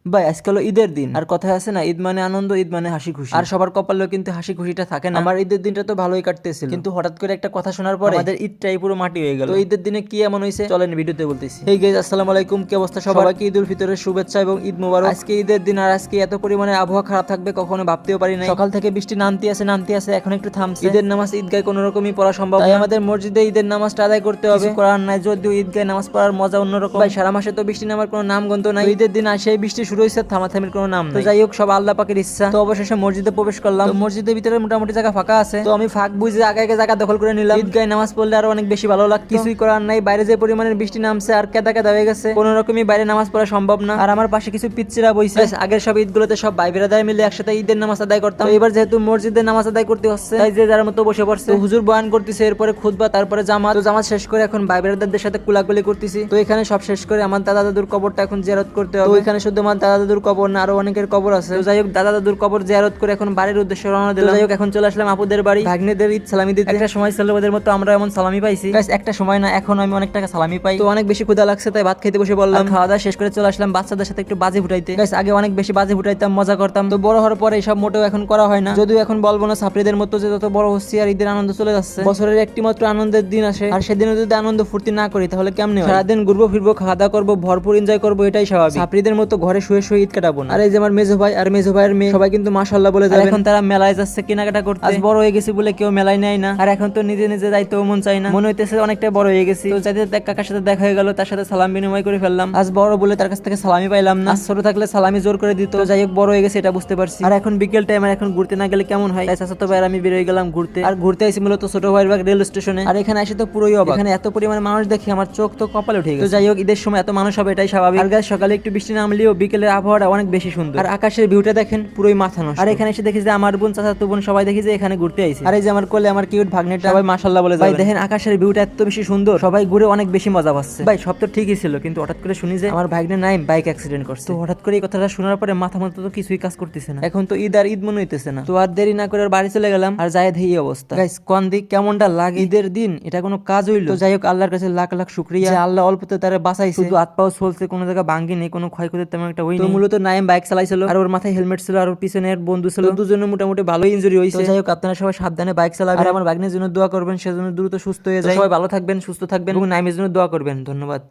ভাই আজকে হলো ঈদের দিন, আর কথায় আছে না, ঈদ মানে আনন্দ, ঈদ মানে হাসি খুশি। আর সবার কপালেও কিন্তু হাসি খুশিটা থাকে না। আমার ঈদের দিনটা তো ভালোই কাটতেছিল, কিন্তু হঠাৎ করে একটা কথা শোনার পরে আমাদের ঈদটাই পুরো মাটি হয়ে গেল। তো ঈদের দিনে কি এমন হয়েছে চলেন ভিডিওতে বলতেছি। হেই গাইস, আসসালামু আলাইকুম, কি অবস্থা সবাইকে ঈদ উল ফিতরের শুভেচ্ছা এবং ঈদ মোবারক। আজকে ঈদের দিন, আর আজকে এত পরিমাণে আবহাওয়া খারাপ থাকবে কখনো ভাবতেও পারি নাই। সকাল থেকে বৃষ্টি নামতে আছে, এখন একটু থামছে। ঈদের নামাজ ঈদগায় কোনো রকমই পড়া সম্ভব না, তাই আমাদের মসজিদে ঈদের নামাজটা আদায় করতে হবে। কিছু করার নাই, যদিও ঈদগায় নামাজ পড়ার মজা অন্যরকম। ভাই সারা মাসে তো বৃষ্টি নামার কোনো নাম গন্ধ নাই, ঈদের দিন আসে বৃষ্টি শুরু হয়েছে, থামাথামির কোনো নাম নাই। তো যাই হোক, সব আল্লাহ পাকের ইচ্ছা। তো অবশেষে মসজিদে প্রবেশ করলাম। তো মসজিদের ভিতরে মোটামুটি জায়গা ফাঁকা আছে, তো আমি ফাঁক বুঝে আগে জায়গা দখল করে নিলাম। ঈদগায় নামাজ পড়লে আরো অনেক বেশি ভালো লাগতো। কিছুই করার নাই, বাইরে যে পরিমাণের বৃষ্টি নামছে আর কেদা কেদা হয়ে গেছে, কোন রকমই বাইরে নামাজ পড়া সম্ভব না। আর আমার পাশে কিছু পিচ্চিরা বইছে। আগের সব ঈদগুলোতে সব ভাই বেরাদার মিলে একসাথে ঈদের নামাজ আদায় করতাম। এবার যেহেতু মসজিদে নামাজ আদায় করতে হচ্ছে, তাই যে যার মতো বসে পড়ছে। তো হুজুর বয়ান করতেছে, এরপরে খুতবা, তারপরে জামাত। তো জামাত শেষ করে এখন ভাই বেরাদারদের সাথে কুলাকুলি করতেছি। তো এখানে সব শেষ করে আমার দাদা দাদুর কবরটা এখন জিয়ারত করতে হবে। তো এখানে শুধু আমার দাদা দাদুর কবর না, আরো অনেকের কবর আছে। তো যাই হোক, দাদা দাদুর কবর জিয়ারত করে এখন বাড়ির উদ্দেশ্যে রওনা দিলাম। যাই হোক, এখন চলে আসলাম আপুদের বাড়ি, ভাগ্নেদের ঈদ সালামি দিতে। একটা সময় ছিল ওদের মতো আমরা এমন সালামি পাইছি, একটা সময় না, এখন আমি অনেক টাকা সালামি পাই। তো অনেক বেশি ক্ষুধা লাগছে, তাই ভাত খেতে বসে বললাম। খাওয়া দাওয়া শেষ করে চলে আসলাম বাচ্চাদের সাথে একটু বাজি ফুটাইতে। আগে অনেক বেশি বাজি ফুটাইতাম, মজা করতাম। তো বড় হওয়ার পরে এসব মোটেও এখন করা হয় না, যদিও এখন বলবো না ছাত্রীদের মতো যে যত বড় হচ্ছি আর ঈদের আনন্দ চলে যাচ্ছে। বছরের একটি মাত্র আনন্দের দিন আসে, আর সেদিনও যদি আনন্দ ফুর্তি না করি তাহলে কেমনে হয়? সারাদিন ঘুরবো ফিরবো, খাওয়া দাওয়া করবো, ভরপুর এনজয় করবো, এটাই স্বাভাবিক। ছাত্রীদের মতো ঘরে শুয়ে শুয়ে ঈদ কাটাবো না। আর এই যে আমার মেজো ভাই আর মেজো ভাইয়ের মেয়ে, সবাই কিন্তু মাশাআল্লাহ বলে যাবে। এখন তারা মেলায় যাচ্ছে কেনাকাটা করতে। আজ বড় হয়ে গেছি বলে কেউ মেলায় নেয় না, আর এখন তো নিজে নিজে যাইতেও মন চাই না, মনে হইতেছে অনেকটাই বড় হয়ে গেছি। তো যাইতে কাকার সাথে দেখা হয়ে গেল, তার সাথে সালাম বিনিময় করে ফেললাম। আজ বড় বলে তার কাছ থেকে সালামি পাইলাম না, ছোট থাকলে সালামি জোর করে দিত। যাই হোক, বড় হয়ে গেছে এটা বুঝতে পারছি। আর এখন বিকেল টাইম, আর এখন ঘুরতে না গেলে কেমন হয়? চাচাতো ভাই আমি বের হয়ে গেলাম ঘুরতে, আর ঘুরতে আইছি মূলত ছোট ভাইয়ের বাগ রেল স্টেশনে। আর এখানে এসে তো পুরোই অবাক, এখানে এত পরিমাণে মানুষ দেখে আমার চোখ তো কপালে উঠে গেছে। তো যাই হোক, ঈদের সময় এত মানুষ হবে এটাই স্বাভাবিক। আর গাছ সকালে একটু বৃষ্টি নামলেও বিকেলের আবহাওয়াটা অনেক বেশি সুন্দর, আর আকাশের ভিউটা দেখেন পুরোই মাথা নষ্ট। আর এখানে এসে দেখি যে আমার বোন, চাচাতো বোন সবাই দেখি যে এখানে ঘুরতে আইছে। আর এই যে আমার কোলে আমার কিউট ভাগ্নেটা, সবাই মাশাআল্লাহ বলে যায়। ভাই দেখেন আকাশের ভিউটা এত বেশি সুন্দর, সবাই ঘুরে অনেক বেশি মজা পাচ্ছে। ভাই সব তো ঠিকই ছিল, কিন্তু হঠাৎ করে শুনি যে আমার ভাগ্নে নাইম বাইক অ্যাক্সিডেন্ট করছে। তো হঠাৎ করে এই কথাটা শোনার পরে মাথা মতো তো কিছুই কাজ করতেছে না। এখন তো ঈদ আর ঈদ মনে হইতেছে না। তো আর দেরি না করে বাড়ি চলে গেলাম, আর যাই দেখি এই অবস্থা। গাইস কোন দিক কেমনটা লাগে, ঈদের দিন এটা কোনো কাজ হইলো? তো যাই হোক, আল্লাহর কাছে লাখ লাখ শুকরিয়া যে আল্লাহ অল্পতে তারে বাঁচাইছে। শুধু হাত পাও চলছে, কোনো জায়গা ভাঙ্গি নেই, কোনো ক্ষয়ক্ষতি তেমন একটা হয়নি। তো মূলত নাইম বাইক চালাইছিল, আর ওর মাথায় হেলমেট ছিল, আর ওর পিছনের বন্ধু ছিল। দুজনের মোটামুটি ভালোই ইনজুরি হয়েছে। যাই হোক, আপনারা সবাই সাবধানে বাইক চালাবেন, আর আমার ভাগ্নের জন্য দোয়া করবেন, সেজন্য দ্রুত সুস্থ হয়ে যায়। সবাই ভালো থাকবেন, সুস্থ থাকবেন, এবং নাইমের জন্য দোয়া করবেন। ধন্যবাদ।